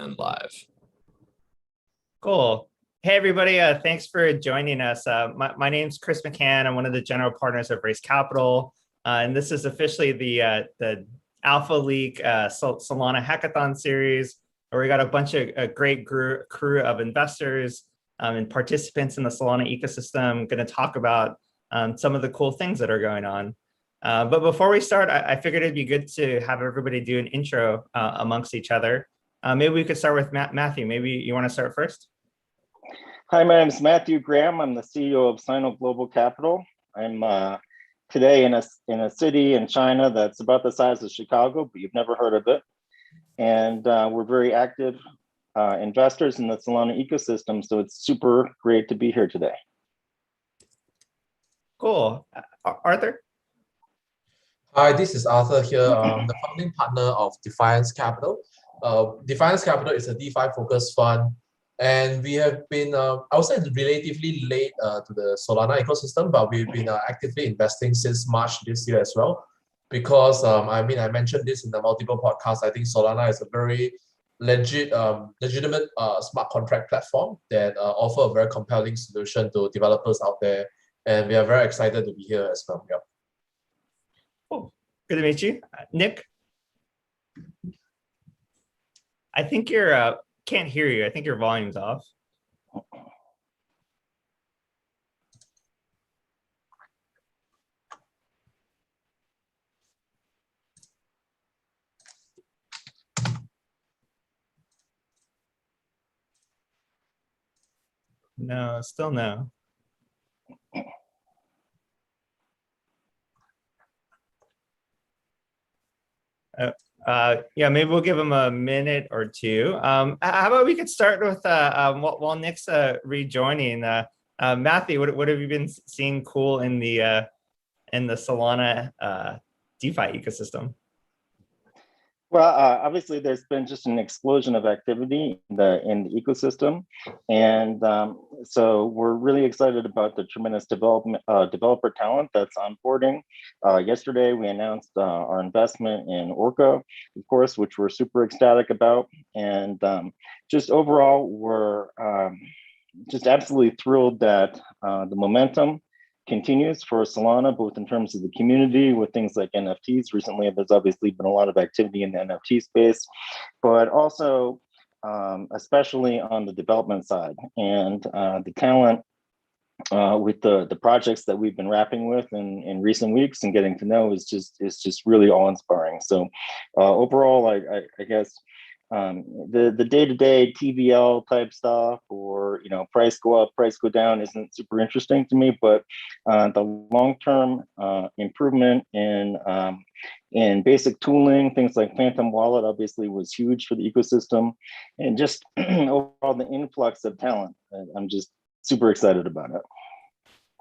and live. Cool. Hey, everybody. Thanks for joining us. My name's Chris McCann. I'm one of the general partners of Raise Capital. And this is officially the Alpha League Solana hackathon series, where we got a bunch of a great crew of investors and participants in the Solana ecosystem going to talk about some of the cool things that are going on. But before we start, I figured it'd be good to have everybody do an intro amongst each other. Maybe we could start with Matthew. Maybe you want to start first? Hi, my name is Matthew Graham. I'm the CEO of Sino Global Capital. I'm today in a city in China that's about the size of Chicago, but you've never heard of it. And we're very active investors in the Solana ecosystem, so it's super great to be here today. Cool. Arthur? Hi, this is Arthur here. I'm the founding partner of Defiance Capital. Defiance Capital is a DeFi-focused fund, and we have been, I would say, relatively late to the Solana ecosystem, but we've been actively investing since March this year as well. Because, I mentioned this in the multiple podcasts, I think Solana is a very legitimate smart contract platform that offer a very compelling solution to developers out there. And we are very excited to be here as well. Yep. Cool. Good to meet you. Nick? I think you're, can't hear you. I think your volume's off. No, still no. Yeah, maybe we'll give him a minute or two. How about we could start with while Nick's rejoining. Matthew, what have you been seeing cool in the Solana DeFi ecosystem? Well, obviously, there's been just an explosion of activity in the ecosystem, and so we're really excited about the tremendous developer talent that's onboarding. Yesterday, we announced our investment in Orca, of course, which we're super ecstatic about, and just overall, we're just absolutely thrilled that the momentum continues for Solana, both in terms of the community with things like NFTs. Recently, there's obviously been a lot of activity in the NFT space, but also especially on the development side. And the talent with the projects that we've been wrapping with in recent weeks and getting to know is just really awe-inspiring. So overall, I guess the day-to-day TVL type stuff, or price go up, price go down, isn't super interesting to me. But the long-term improvement in basic tooling, things like Phantom Wallet, obviously was huge for the ecosystem, and just overall the influx of talent. I'm just super excited about it.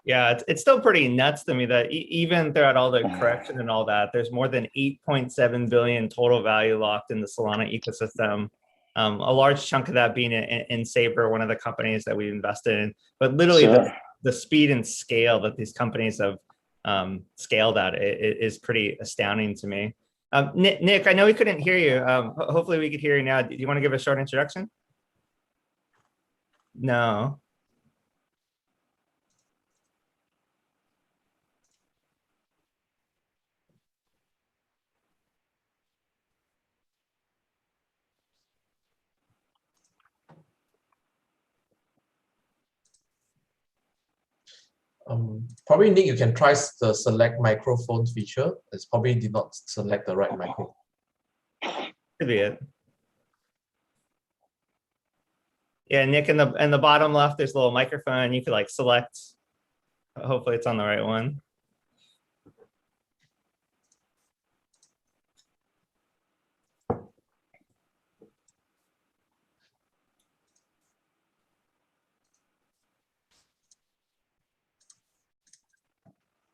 Yeah, it's still pretty nuts to me that even throughout all the correction and all that, there's more than 8.7 billion total value locked in the Solana ecosystem. A large chunk of that being in Saber, one of the companies that we invested in. But literally, Sure. the speed and scale that these companies have scaled at is pretty astounding to me. Nick, I know we couldn't hear you. Hopefully, we could hear you now. Do you want to give a short introduction? No. Probably, Nick, you can try the select microphone feature. It's probably did not select the right microphone. Could be it. Yeah, Nick, in the bottom left, there's a little microphone. You could select. Hopefully, it's on the right one.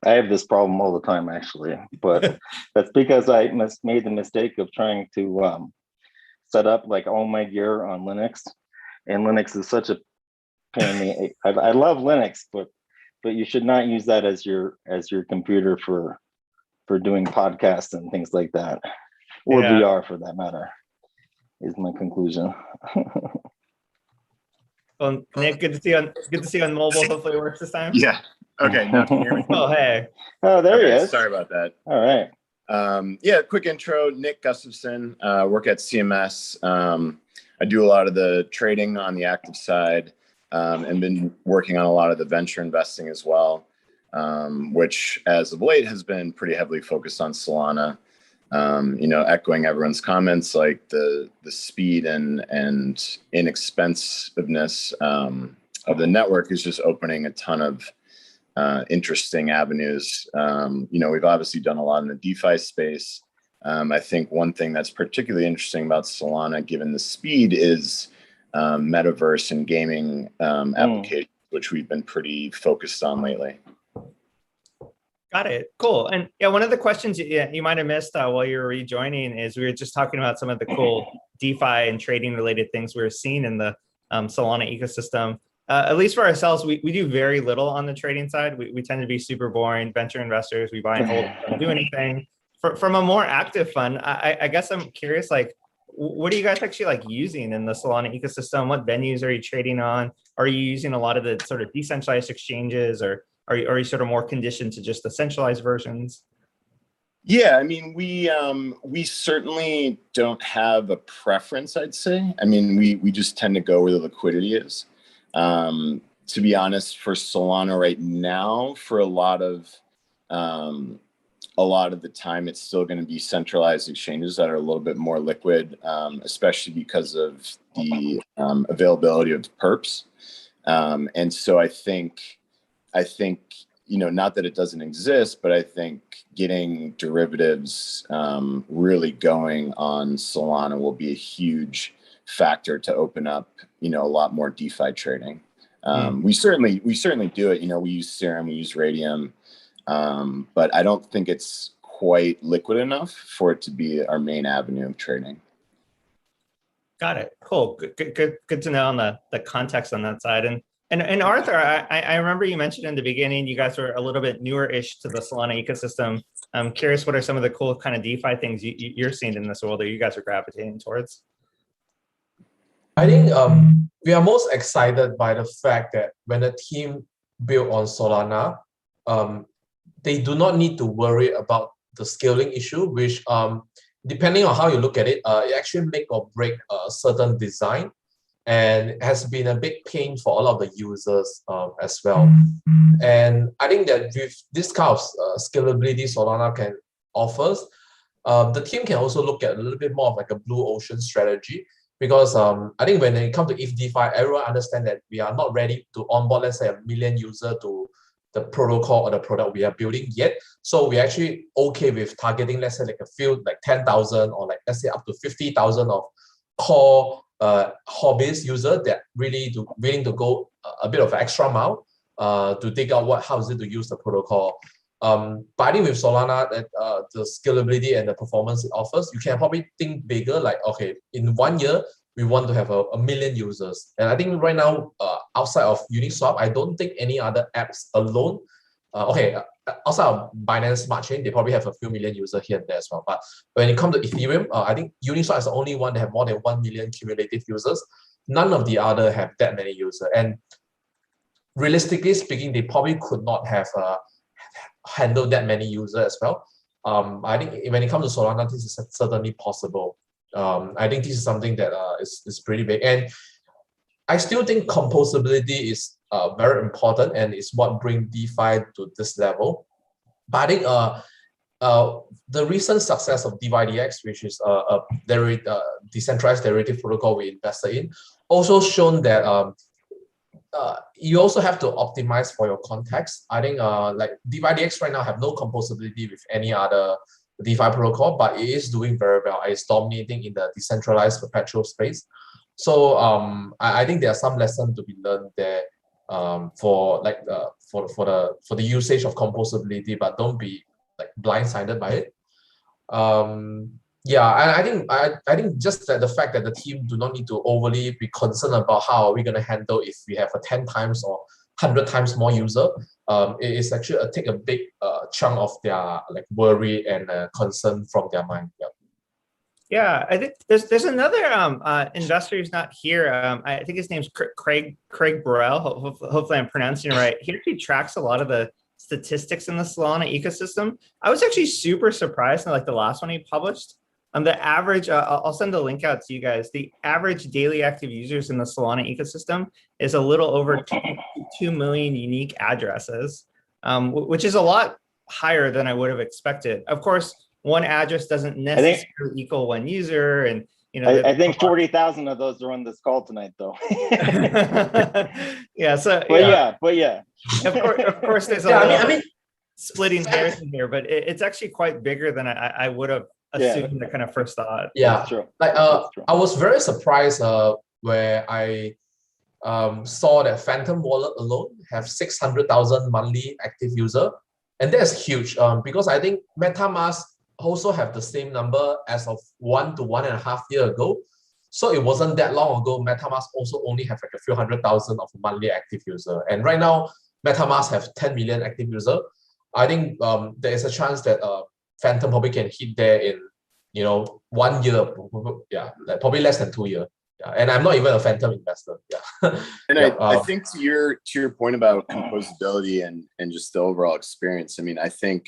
I have this problem all the time, actually, but that's because I made the mistake of trying to set up all my gear on Linux, and Linux is such a pain. I love Linux, but you should not use that as your computer for doing podcasts and things like that, or VR for that matter. is my conclusion. Well, Nick, good to see you on mobile. Hopefully it works this time. Yeah. Okay. Now can you hear me? Oh, hey. Oh, there he is. Sorry about that. All right. Yeah, quick intro. Nick Gustafson, work at CMS. I do a lot of the trading on the active side, and been working on a lot of the venture investing as well, which as of late has been pretty heavily focused on Solana. Echoing everyone's comments, like the speed and inexpensiveness of the network is just opening a ton of interesting avenues. We've obviously done a lot in the DeFi space. I think one thing that's particularly interesting about Solana, given the speed, is metaverse and gaming applications, which we've been pretty focused on lately. Got it. Cool. And yeah, one of the questions you might have missed while you were rejoining is we were just talking about some of the cool DeFi and trading related things we were seeing in the Solana ecosystem. At least for ourselves, we do very little on the trading side. We tend to be super boring venture investors. We buy and hold, don't do anything. From a more active fund, I guess I'm curious, like, what are you guys actually like using in the Solana ecosystem? What venues are you trading on? Are you using a lot of the sort of decentralized exchanges, or are you sort of more conditioned to just the centralized versions? Yeah, I mean, we certainly don't have a preference, I'd say. I mean, we just tend to go where the liquidity is. To be honest, for Solana right now, for a lot of the time, it's still going to be centralized exchanges that are a little bit more liquid, especially because of the availability of perps. And so I think, not that it doesn't exist, but I think getting derivatives really going on Solana will be a huge factor to open up, a lot more DeFi trading. We certainly do it. We use Serum, we use Radium, but I don't think it's quite liquid enough for it to be our main avenue of trading. Got it. Cool. Good to know on the context on that side. And Arthur, I remember you mentioned in the beginning, you guys were a little bit newer-ish to the Solana ecosystem. I'm curious, what are some of the cool kind of DeFi things you're seeing in this world that you guys are gravitating towards? I think we are most excited by the fact that when a team built on Solana, they do not need to worry about the scaling issue, which depending on how you look at it, it actually make or break a certain design. And it has been a big pain for a lot of the users as well. And I think that with this kind of scalability Solana can offers, the team can also look at a little bit more of like a blue ocean strategy, because I think when it comes to ETH DeFi, everyone understands that we are not ready to onboard, let's say, 1 million users to the protocol or the product we are building yet. So we're actually okay with targeting, let's say, like a few, like 10,000 or like, let's say, up to 50,000 of core hobbyist user that really willing to go a bit of an extra mile to dig out how is it to use the protocol. But I think with Solana, that the scalability and the performance it offers, you can probably think bigger, like, okay, in 1 year, we want to have a million users. And I think right now, outside of Uniswap, I don't think any other apps alone, outside of Binance Smart Chain, they probably have a few million users here and there as well. But when it comes to Ethereum, I think Uniswap is the only one that have more than 1 million cumulative users. None of the other have that many users. And realistically speaking, they probably could not have handled that many users as well. I think when it comes to Solana, this is certainly possible. I think this is something that is pretty big. And I still think composability is very important and is what brings DeFi to this level. But I think the recent success of DeFi-DX, which is a decentralized derivative protocol we invested in, also shown that you also have to optimize for your context. I think like DeFi-DX right now have no composability with any other DeFi protocol, but it is doing very well. It's dominating in the decentralized perpetual space. So I think there are some lessons to be learned there for the usage of composability, but don't be like blindsided by it. Yeah, and I think just that the fact that the team do not need to overly be concerned about how are we going to handle if we have a 10 times or 100 times more user, it is actually take a big chunk of their like worry and concern from their mind. Yeah. Yeah, I think there's another investor who's not here. I think his name's Craig Burrell. Hopefully, I'm pronouncing it right. He actually tracks a lot of the statistics in the Solana ecosystem. I was actually super surprised in like the last one he published. The average, I'll send a link out to you guys. The average daily active users in the Solana ecosystem is a little over 2 million unique addresses, which is a lot higher than I would have expected. Of course, one address doesn't necessarily equal one user, and I think 40,000 of those are on this call tonight, though. Yeah. So, but yeah. Of course, there's a little splitting hairs in here, but it's actually quite bigger than I would have assumed. The kind of first thought. Yeah, true. Like I was very surprised where I saw that Phantom Wallet alone have 600,000 monthly active user, and that's huge. Because I think MetaMask also have the same number as of 1 to 1.5 years ago. So it wasn't that long ago. MetaMask also only have like a few 100,000 of monthly active user, and right now MetaMask have 10 million active user. I think there is a chance that Phantom probably can hit there in 1 year, like probably less than 2 years. Yeah, and I'm not even a Phantom investor. Yeah, and I think to your point about composability and just the overall experience. I mean, I think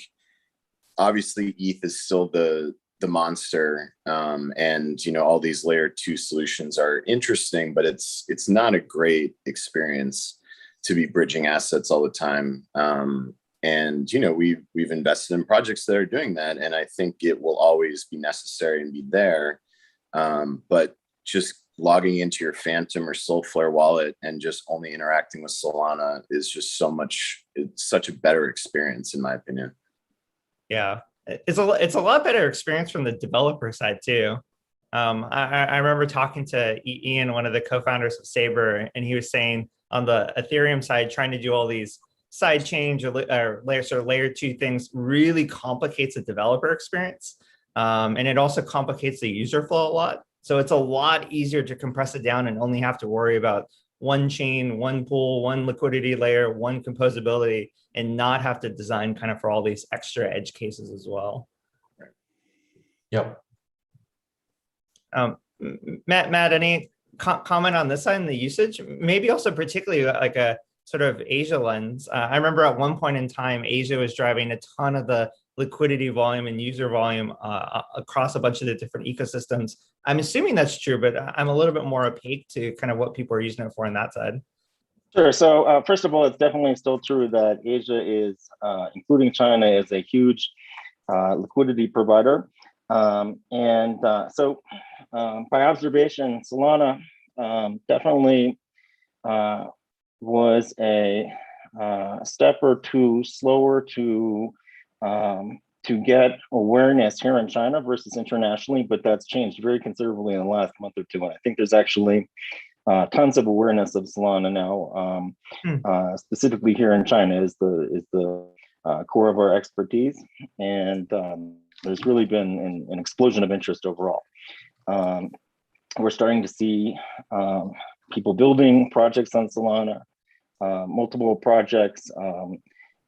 obviously ETH is still the monster, and all these layer 2 solutions are interesting, but it's not a great experience to be bridging assets all the time. And we've invested in projects that are doing that, and I think it will always be necessary and be there. But just logging into your Phantom or Soulflare wallet and just only interacting with Solana is just it's such a better experience, in my opinion. Yeah, it's a lot better experience from the developer side too. I remember talking to Ian, one of the co-founders of Saber, and he was saying on the Ethereum side, trying to do all these side chains or layer 2 things really complicates the developer experience. And it also complicates the user flow a lot. So it's a lot easier to compress it down and only have to worry about one chain, one pool, one liquidity layer, one composability, and not have to design kind of for all these extra edge cases as well. Yep. Matt, any comment on this side and the usage? Maybe also particularly like a sort of Asia lens. I remember at one point in time, Asia was driving a ton of the liquidity volume and user volume across a bunch of the different ecosystems. I'm assuming that's true, but I'm a little bit more opaque to kind of what people are using it for on that side. Sure. So first of all, it's definitely still true that Asia is, including China, is a huge liquidity provider. So by observation, Solana definitely was a step or two slower to get awareness here in China versus internationally, but that's changed very considerably in the last month or two. And I think there's actually tons of awareness of Solana now, specifically here in China is the core of our expertise. And there's really been an explosion of interest overall. We're starting to see people building projects on Solana, multiple projects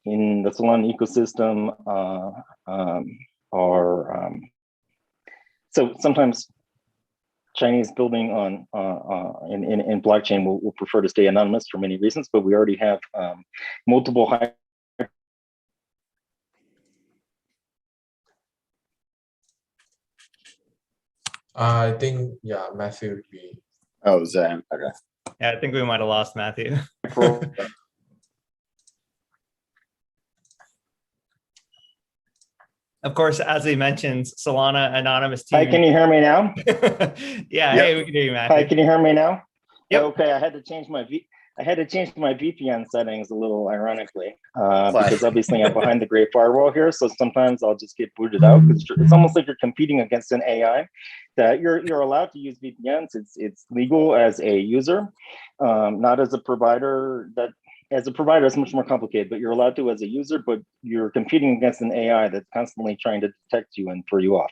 in the Solana ecosystem so sometimes Chinese building in blockchain will prefer to stay anonymous for many reasons, but we already have multiple high. I think Matthew would be. Oh, is that okay? Yeah, I think we might have lost Matthew. Of course, as he mentions, Solana anonymous team. Hi, can you hear me now? Yeah, yep. Hey, we can hear you, Matthew. Hi, can you hear me now? Yep. Okay, I had to change my VPN settings a little ironically because obviously I'm behind the Great Firewall here, so sometimes I'll just get booted out because it's almost like you're competing against an AI. That you're allowed to use VPNs. It's legal as a user, not as a provider. As a provider, it's much more complicated, but you're allowed to as a user, but you're competing against an AI that's constantly trying to detect you and throw you off.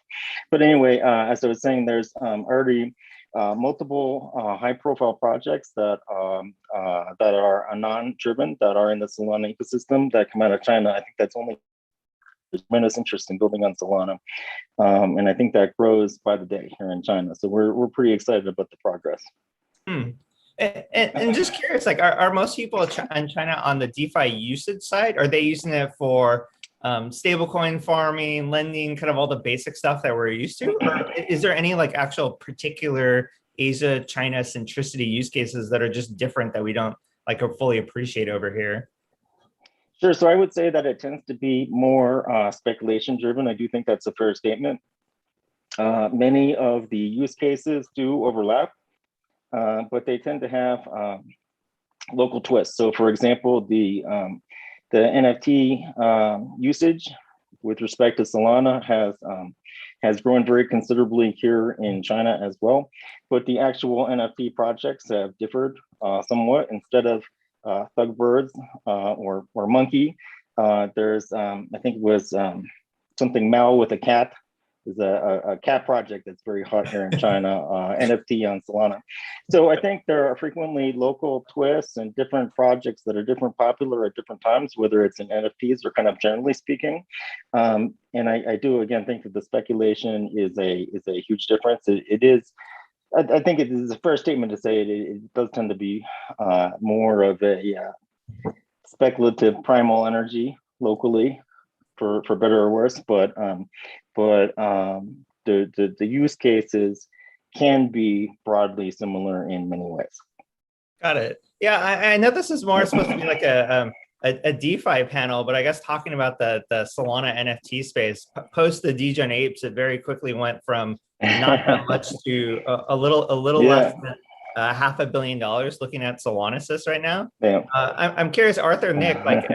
But anyway, as I was saying, there's already multiple high-profile projects that are anon-driven, that are in the Solana ecosystem that come out of China. I think that's only tremendous interest in building on Solana. And I think that grows by the day here in China. So we're pretty excited about the progress. And just curious, like, are most people in China on the DeFi usage side? Are they using it for stablecoin farming, lending, kind of all the basic stuff that we're used to? Or is there any like actual particular Asia, China centricity use cases that are just different that we don't like fully appreciate over here? Sure. So I would say that it tends to be more speculation driven. I do think that's a fair statement. Many of the use cases do overlap, but they tend to have local twists. So for example, the NFT usage with respect to Solana has grown very considerably here in China as well. But the actual NFT projects have differed somewhat. Instead of Thugbirds or Monkey, there's I think it was something Mao with a cat. Is a cat project that's very hot here in China, NFT on Solana. So I think there are frequently local twists and different projects that are popular at different times, whether it's in NFTs or kind of generally speaking. And I do again think that the speculation is a huge difference. It is. I think it is a fair statement to say it does tend to be more of a speculative primal energy locally, for better or worse. But the use cases can be broadly similar in many ways. Got it. Yeah, I know this is more supposed to be like a DeFi panel, but I guess talking about the Solana NFT space, post the Degen Apes, it very quickly went from not that much to a little less than $500 million looking at Solana right now. I'm curious, Arthur, Nick, like,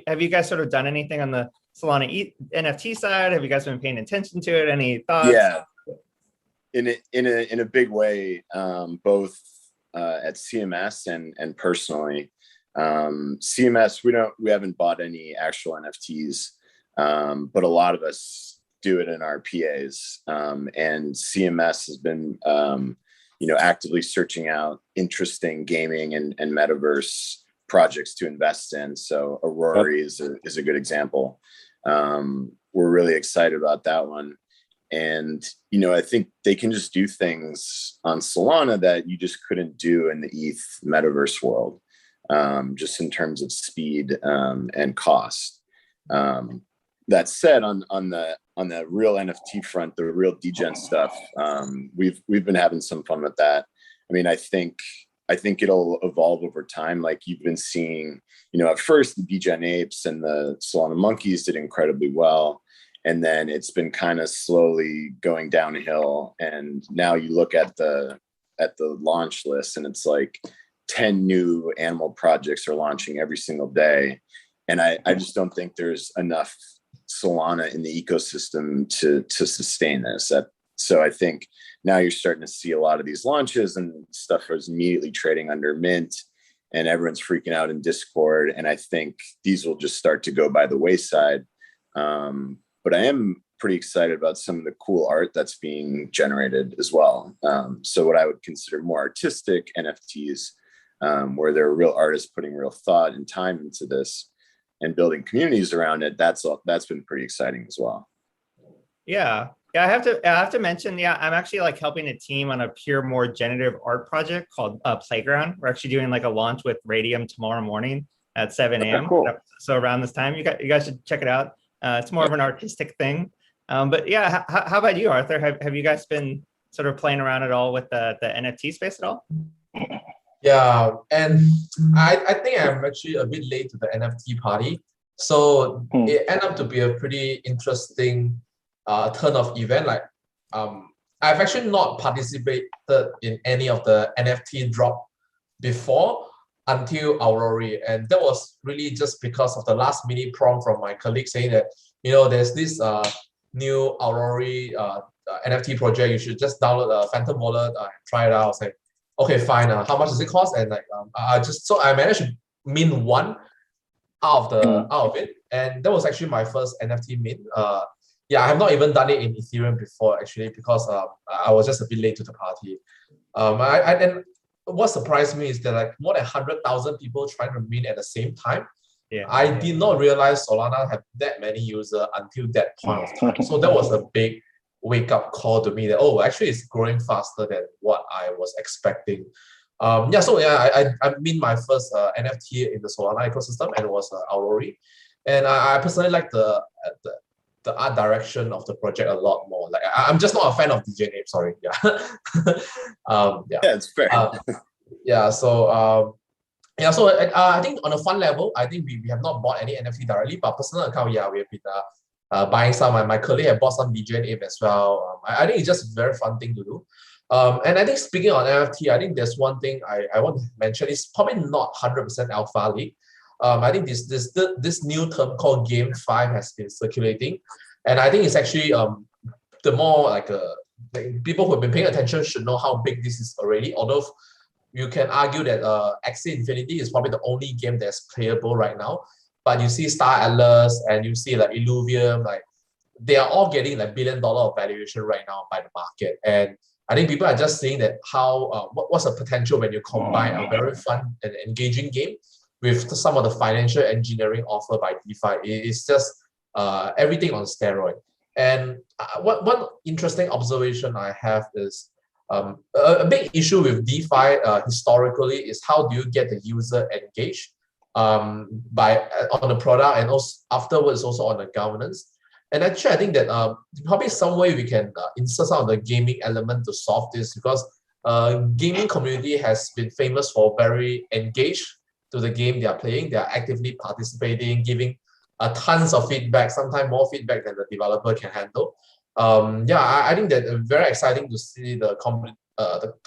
have you guys sort of done anything on the Solana NFT side? Have you guys been paying attention to it? Any thoughts? Yeah, in a big way, both at CMS and personally. CMS, we haven't bought any actual NFTs, but a lot of us do it in our PAs. And CMS has been, actively searching out interesting gaming and metaverse projects to invest in. So Aurora is a good example. We're really excited about that one. And, I think they can just do things on Solana that you just couldn't do in the ETH metaverse world, just in terms of speed and cost. That said, on the real NFT front, the real degen stuff, we've been having some fun with that. I mean, I think it'll evolve over time. Like you've been seeing, at first the Degen Apes and the Solana monkeys did incredibly well. And then it's been kind of slowly going downhill. And now you look at the launch list and it's like 10 new animal projects are launching every single day. And I just don't think there's enough Solana in the ecosystem to sustain this. So I think now you're starting to see a lot of these launches and stuff is immediately trading under mint and everyone's freaking out in Discord. And I think these will just start to go by the wayside. But I am pretty excited about some of the cool art that's being generated as well. So what I would consider more artistic NFTs, where there are real artists putting real thought and time into this and building communities around it, that's been pretty exciting as well. Yeah. I have to mention, I'm actually like helping a team on a pure, more generative art project called Playground. We're actually doing like a launch with Radium tomorrow morning at 7 a.m. Cool. So around this time, you guys should check it out. It's more of an artistic thing. But yeah, how about you, Arthur? Have you guys been sort of playing around at all with the NFT space at all? Yeah, and I think I'm actually a bit late to the NFT party. So it ended up to be a pretty interesting turn of event. Like I've actually not participated in any of the NFT drop before until Aurora, and that was really just because of the last minute prompt from my colleague saying that there's this new Aurora NFT project. You should just download a Phantom wallet and try it out. I was like, okay, fine. How much does it cost? And like I managed to mint one out of it, and that was actually my first NFT mint. I have not even done it in Ethereum before actually because I was just a bit late to the party. And what surprised me is that like more than 100,000 people trying to mint at the same time. Yeah. I did not realize Solana had that many users until that point of time. So that was a big wake-up call to me that, oh, actually it's growing faster than what I was expecting. I minted my first NFT in the Solana ecosystem, and it was Aurori. And I personally like the art direction of the project a lot more. Like I'm just not a fan of DJ name, sorry. Yeah. Yeah, it's fair. I think on a fund level, I think we have not bought any NFT directly, but personal account, yeah, we have been buying some. My colleague have bought some DJ name as well. I think it's just a very fun thing to do. And I think speaking on NFT, I think there's one thing I want to mention. It's probably not 100% alpha league. I think this new term called GameFi has been circulating, and I think it's actually the more like people who have been paying attention should know how big this is already. Although you can argue that Axie Infinity is probably the only game that's playable right now, but you see Star Atlas and you see like Illuvium, like they are all getting like $1 billion of valuation right now by the market. And I think people are just seeing that how what's the potential when you combine a very fun and engaging game with some of the financial engineering offered by DeFi. It's just everything on steroid. And one interesting observation I have is a big issue with DeFi historically is how do you get the user engaged on the product, and also afterwards also on the governance. And actually, I think that probably some way we can insert some of the gaming element to solve this, because gaming community has been famous for very engaged to the game they are playing. They are actively participating, giving tons of feedback, sometimes more feedback than the developer can handle. I think that very exciting to see the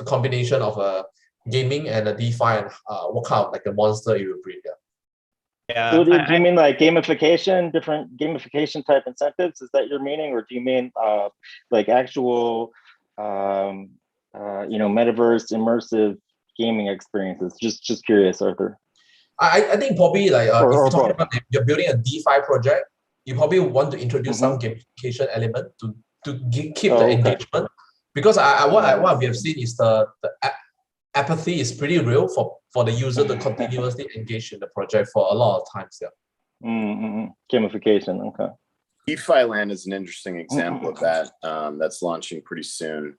combination of gaming and the DeFi and work out like a monster it will breed. Yeah. So do you mean like gamification, different gamification type incentives? Is that your meaning, or do you mean like actual, metaverse immersive gaming experiences? Just curious, Arthur. I think probably like if you're talking about you're building a DeFi project, you probably want to introduce some gamification element to keep the engagement, because what we have seen is the apathy is pretty real for the user to continuously engage in the project for a lot of times. Yeah. Gamification. Okay. DeFi Land is an interesting example of that. That's launching pretty soon.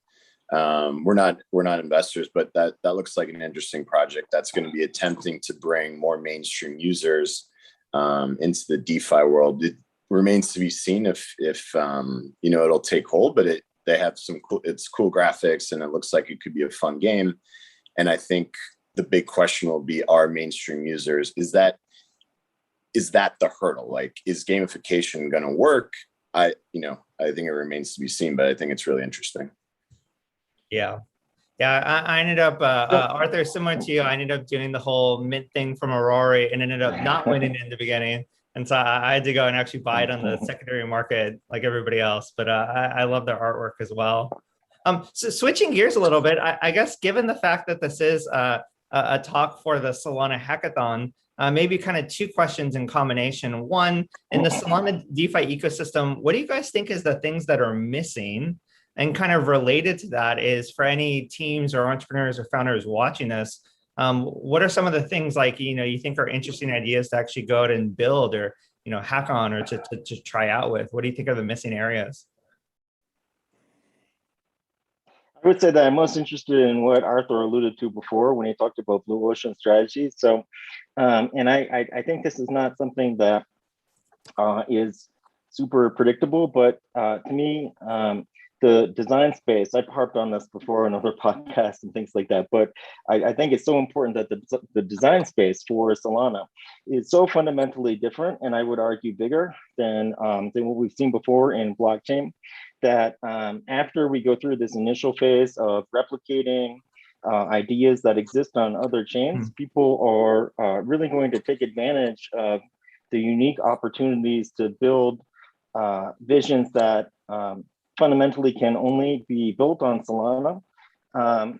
We're not investors, but that looks like an interesting project that's going to be attempting to bring more mainstream users into the DeFi world. It remains to be seen if it'll take hold, but they have it's cool graphics, and it looks like it could be a fun game. And I think the big question will be, are mainstream users, is that the hurdle? Like, is gamification going to work? I think it remains to be seen, but I think it's really interesting. Yeah. I ended up, Arthur, similar to you, I ended up doing the whole mint thing from Aurori and ended up not winning in the beginning. And so I had to go and actually buy it on the secondary market like everybody else. But I love their artwork as well. So switching gears a little bit, I guess, given the fact that this is a talk for the Solana hackathon, maybe kind of two questions in combination. One, in the Solana DeFi ecosystem, what do you guys think is the things that are missing? And kind of related to that is, for any teams or entrepreneurs or founders watching this, what are some of the things like, you think are interesting ideas to actually go out and build, or, hack on, or to try out with? What do you think are the missing areas? I would say that I'm most interested in what Arthur alluded to before when he talked about blue ocean strategies. So, and I think this is not something that is super predictable, but to me, the design space, I've harped on this before in other podcasts and things like that, but I think it's so important that the design space for Solana is so fundamentally different, and I would argue bigger than what we've seen before in blockchain, that after we go through this initial phase of replicating ideas that exist on other chains, people are really going to take advantage of the unique opportunities to build visions that fundamentally can only be built on Solana. I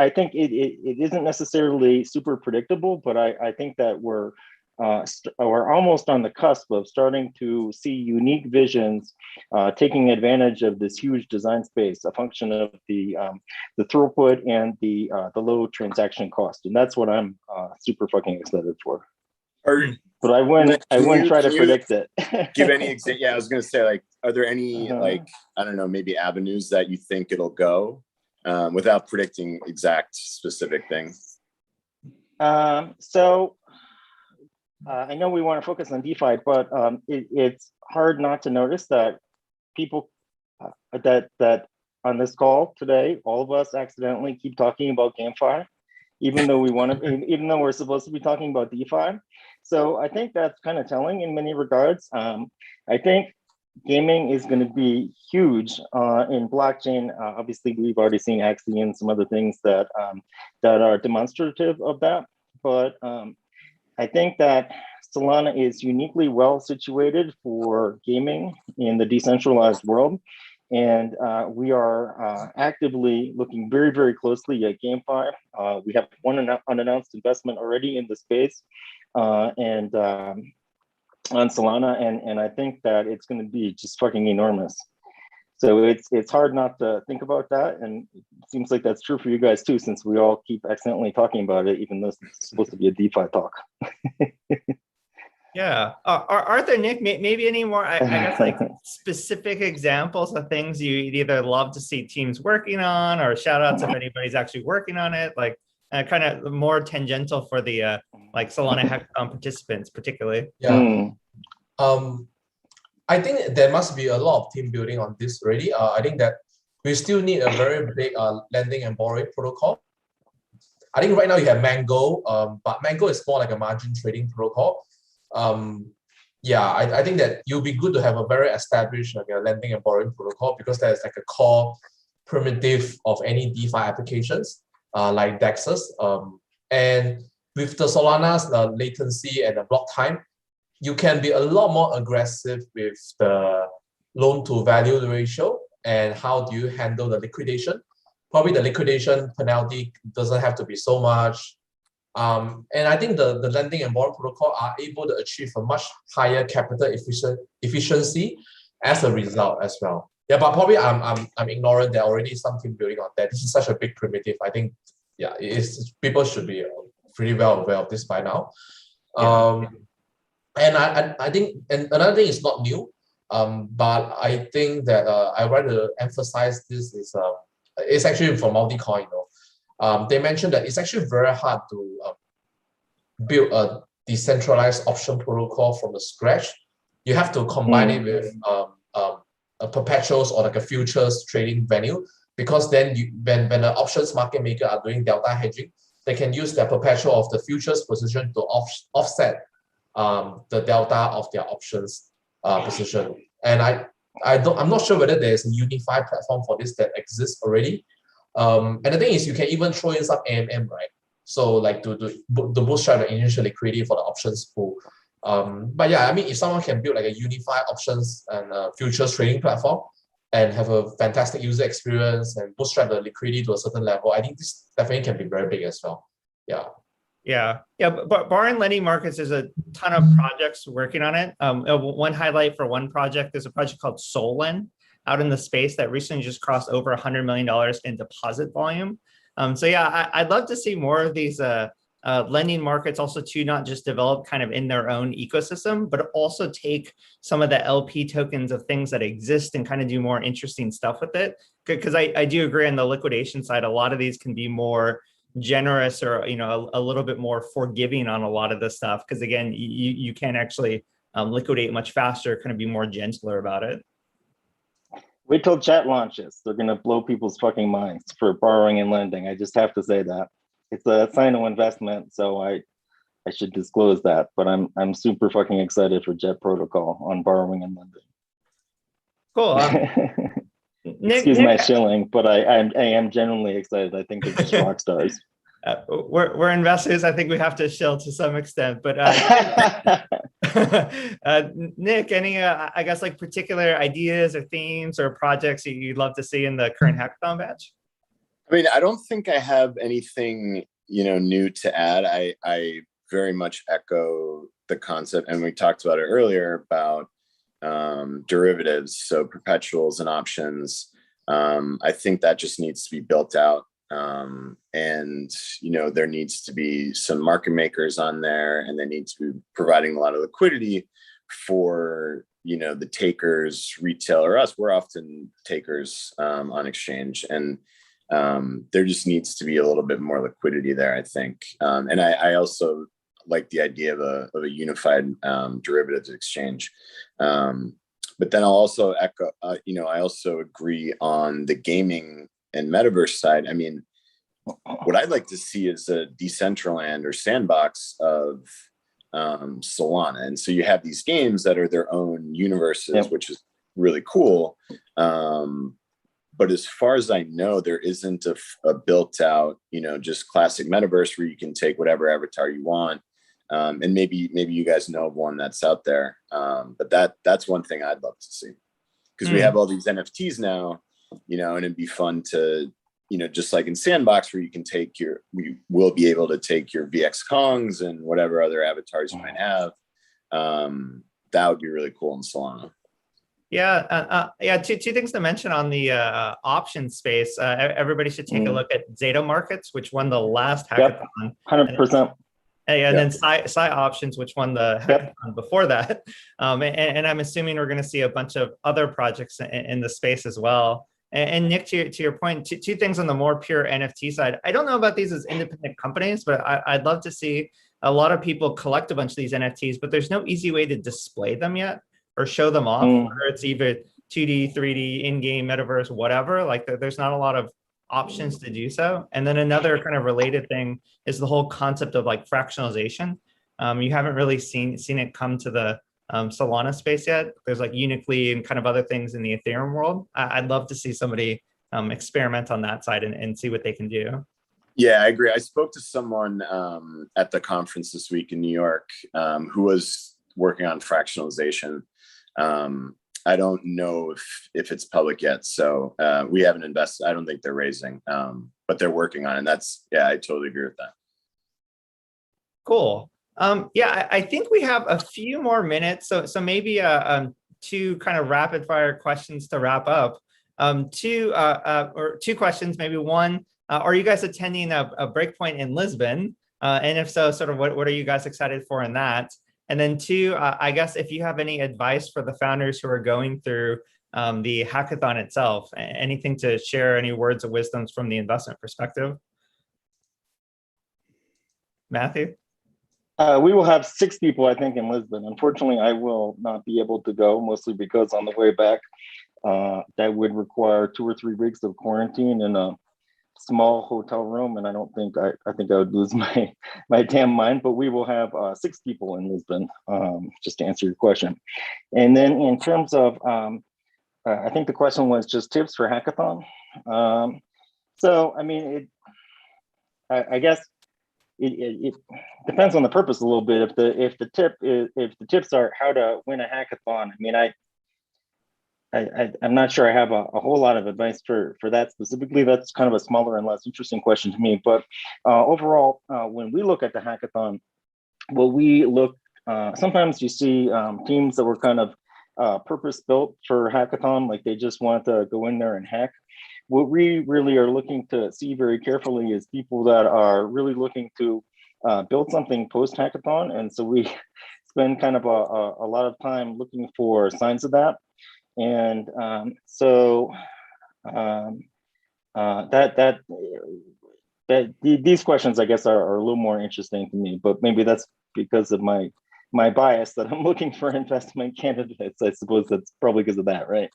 think it isn't necessarily super predictable, but I think that we're we're almost on the cusp of starting to see unique visions taking advantage of this huge design space, a function of the throughput and the low transaction cost, and that's what I'm super fucking excited for. But I wouldn't try to predict it. Give any example? Yeah, I was gonna say, like, are there any like, I don't know, maybe avenues that you think it'll go without predicting exact specific things? So I know we want to focus on DeFi, but it's hard not to notice that people that on this call today, all of us accidentally keep talking about GameFi, even though even though we're supposed to be talking about DeFi. So I think that's kind of telling in many regards. I think gaming is going to be huge in blockchain. Obviously, we've already seen Axie and some other things that are demonstrative of that. But I think that Solana is uniquely well situated for gaming in the decentralized world. And we are actively looking very, very closely at GameFi. We have one unannounced investment already in the space and on Solana. And I think that it's going to be just fucking enormous. So it's hard not to think about that. And it seems like that's true for you guys too, since we all keep accidentally talking about it, even though it's supposed to be a DeFi talk. Yeah. Arthur, Nick, maybe any more, I guess, like specific examples of things you'd either love to see teams working on, or shout outs if anybody's actually working on it, like kind of more tangential for the like Solana hackathon participants particularly. Yeah. I think there must be a lot of team building on this already. I think that we still need a very big lending and borrowing protocol. I think right now you have Mango, but Mango is more like a margin trading protocol. I think that you'll be good to have a very established like a lending and borrowing protocol, because there's like a core primitive of any DeFi applications like DEXs. And with the Solana's latency and the block time, you can be a lot more aggressive with the loan to value ratio and how do you handle the liquidation. Probably the liquidation penalty doesn't have to be so much. And I think the lending and borrowing protocol are able to achieve a much higher capital efficiency as a result as well. Yeah, but probably I'm ignorant. There already is some team building on that. This is such a big primitive. I think, yeah, people should be pretty well aware of this by now. And I think, and another thing is not new, but I think that I want to emphasize this is it's actually from Multicoin. They mentioned that it's actually very hard to build a decentralized option protocol from the scratch. You have to combine it with a perpetuals or like a futures trading venue, because then when the options market maker are doing delta hedging, they can use their perpetual of the futures position to offset the delta of their options position. And I'm not sure whether there's a unified platform for this that exists already. And the thing is, you can even throw in some AMM, right? So like to bootstrap the initial liquidity for the options pool. But yeah, I mean, if someone can build like a unified options and futures trading platform and have a fantastic user experience and bootstrap the liquidity to a certain level, I think this definitely can be very big as well. Yeah. But borrowing lending markets, there's a ton of projects working on it. One highlight for one project, there's a project called Solana out in the space that recently just crossed over $100 million in deposit volume. So yeah, I'd love to see more of these lending markets also to not just develop kind of in their own ecosystem, but also take some of the LP tokens of things that exist and kind of do more interesting stuff with it. Because I do agree on the liquidation side, a lot of these can be more generous or a little bit more forgiving on a lot of this stuff, because again you can actually liquidate much faster, kind of be more gentler about it. Wait till chat launches. They're gonna blow people's fucking minds for borrowing and lending. I just have to say that it's a sign of investment, so I should disclose that. But I'm super fucking excited for Jet Protocol on borrowing and lending. Cool. Excuse my shilling, but I am genuinely excited. I think they're just rock stars. We're investors. I think we have to shill to some extent. But Nick, any I guess like particular ideas or themes or projects you'd love to see in the current hackathon batch? I mean, I don't think I have anything new to add. I very much echo the concept, and we talked about it earlier about derivatives, so perpetuals and options. I think that just needs to be built out. And, you know, there needs to be some market makers on there, and they need to be providing a lot of liquidity for, you know, the takers, retail, or us. We're often takers on exchange, and there just needs to be a little bit more liquidity there, I think. And I also like the idea of a unified derivatives exchange. But then I'll also echo, you know, I also agree on the gaming and metaverse side. I mean, what I'd like to see is a Decentraland or sandbox of Solana. And so you have these games that are their own universes, which is really cool. But as far as I know, there isn't a built out, you know, just classic metaverse where you can take whatever avatar you want. And maybe you guys know of one that's out there. But that's one thing I'd love to see, because we have all these NFTs now, you know, and it'd be fun to, you know, just like in Sandbox, where you can take we will be able to take your VX Kongs and whatever other avatars you might have. That would be really cool in Solana. Yeah, two things to mention on the option space. Everybody should take a look at Zeta Markets, which won the last hackathon. 100%. And then Psi Options, which won the hackathon before that. And I'm assuming we're going to see a bunch of other projects in the space as well. And Nick, to your point, two things on the more pure NFT side. I don't know about these as independent companies, but I'd love to see a lot of people collect a bunch of these NFTs, but there's no easy way to display them yet or show them off, whether it's either 2D, 3D, in-game, metaverse, whatever. Like there's not a lot of options to do so. And then another kind of related thing is the whole concept of like fractionalization. You haven't really seen it come to the Solana space yet. There's like Unically and kind of other things in the Ethereum world. I'd love to see somebody experiment on that side and see what they can do. Yeah, I agree. I spoke to someone at the conference this week in New York who was working on fractionalization. I don't know if it's public yet, so we haven't invested. I don't think they're raising, but they're working on it. And I totally agree with that. Cool. I think we have a few more minutes, so maybe two kind of rapid fire questions to wrap up. Two questions, maybe one. Are you guys attending a Breakpoint in Lisbon? And if so, sort of what are you guys excited for in that? And then two, I guess if you have any advice for the founders who are going through the hackathon itself, anything to share, any words of wisdom from the investment perspective? Matthew? We will have 6 people, I think, in Lisbon. Unfortunately, I will not be able to go, mostly because on the way back, that would require 2 or 3 weeks of quarantine in a small hotel room, and I don't think I think I would lose my damn mind. But we will have 6 people in Lisbon, just to answer your question. And then in terms of, I think the question was just tips for hackathon. So I mean, I guess it depends on the purpose a little bit. If the tips are how to win a hackathon, I mean, I'm not sure I have a whole lot of advice for that specifically. That's kind of a smaller and less interesting question to me. But overall, when we look at the hackathon, sometimes you see teams that were kind of purpose-built for hackathon, like they just want to go in there and hack. What we really are looking to see very carefully is people that are really looking to build something post-hackathon. And so we spend kind of a lot of time looking for signs of that. And these questions, I guess, are a little more interesting to me, but maybe that's because of my bias that I'm looking for investment candidates. I suppose that's probably because of that, right?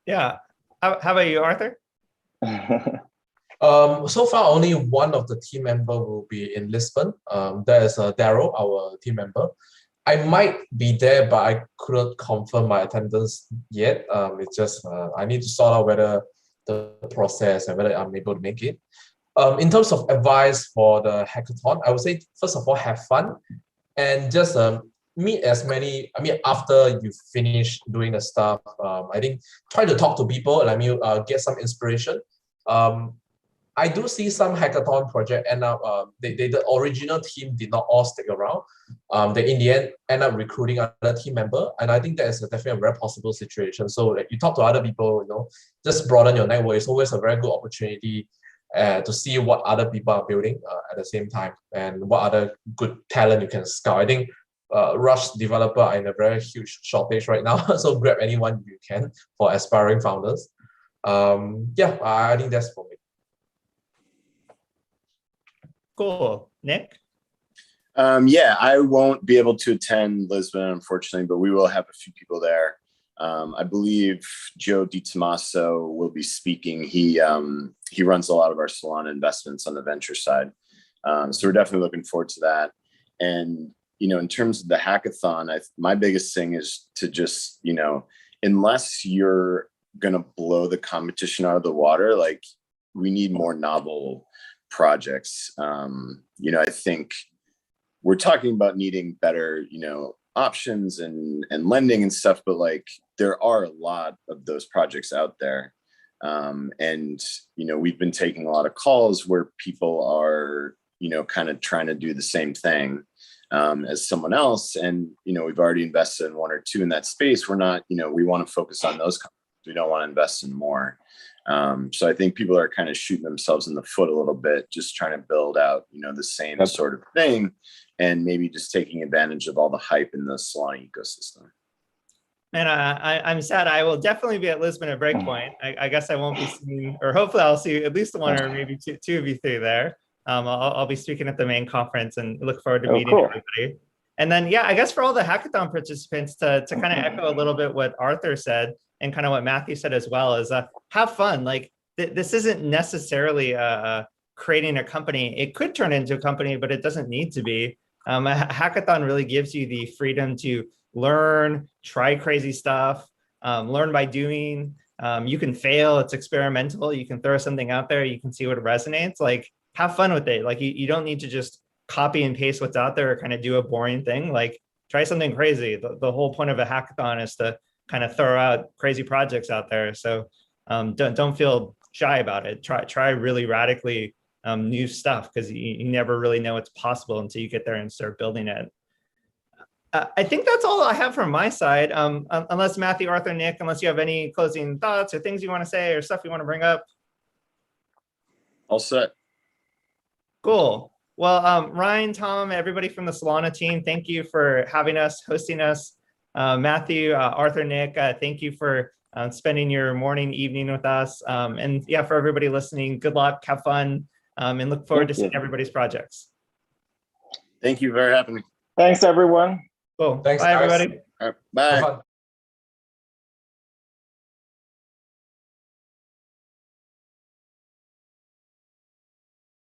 Yeah. How about you, Arthur? So far, only one of the team member will be in Lisbon. That is Daryl, our team member. I might be there, but I couldn't confirm my attendance yet. It's just I need to sort out whether the process and whether I'm able to make it. In terms of advice for the hackathon, I would say, first of all, have fun and just meet as many. I mean, after you finish doing the stuff, I think try to talk to people and get some inspiration. I do see some hackathon project end up, the original team did not all stick around. They in the end end up recruiting other team member, and I think that is definitely a very possible situation. So like, you talk to other people, just broaden your network. It's always a very good opportunity to see what other people are building at the same time, and what other good talent you can scout. I think Rush developer are in a very huge shortage right now, so grab anyone you can for aspiring founders. Yeah, I think that's for me. Cool. Nick? Yeah, I won't be able to attend Lisbon, unfortunately, but we will have a few people there. I believe Joe DiTomaso will be speaking. He runs a lot of our Solana investments on the venture side. So we're definitely looking forward to that. And, in terms of the hackathon, my biggest thing is to just, unless you're going to blow the competition out of the water, like we need more novel projects. I think we're talking about needing better, options and lending and stuff, but like there are a lot of those projects out there. And, we've been taking a lot of calls where people are, kind of trying to do the same thing as someone else. And, we've already invested in one or two in that space. We're not, we want to focus on those companies. We don't want to invest in more. So I think people are kind of shooting themselves in the foot a little bit, just trying to build out, the same sort of thing, and maybe just taking advantage of all the hype in the Solana ecosystem. And I'm sad. I will definitely be at Lisbon at Breakpoint. I guess I won't be seeing, or hopefully I'll see at least one or maybe two of you three there. I'll be speaking at the main conference and look forward to meeting everybody. And then, yeah, I guess for all the hackathon participants to kind of echo a little bit what Arthur said and kind of what Matthew said as well is have fun. Like this isn't necessarily creating a company. It could turn into a company, but it doesn't need to be. A hackathon really gives you the freedom to learn, try crazy stuff, learn by doing. You can fail, it's experimental. You can throw something out there, you can see what resonates. Like have fun with it. Like you don't need to just copy and paste what's out there or kind of do a boring thing. Like try something crazy. The whole point of a hackathon is to kind of throw out crazy projects out there. So don't feel shy about it. Try really radically new stuff, because you never really know what's possible until you get there and start building it. I think that's all I have from my side. Unless Matthew, Arthur, Nick, unless you have any closing thoughts or things you want to say or stuff you want to bring up. All set. Cool. Well, Ryan, Tom, everybody from the Solana team, thank you for having us, hosting us. Matthew, Arthur, Nick, thank you for spending your morning, evening with us. And yeah, for everybody listening, good luck, have fun, and look forward to seeing everybody's projects. Thank you for having me. Thanks, everyone. Cool. Thanks, bye, guys. everybody. All right, bye.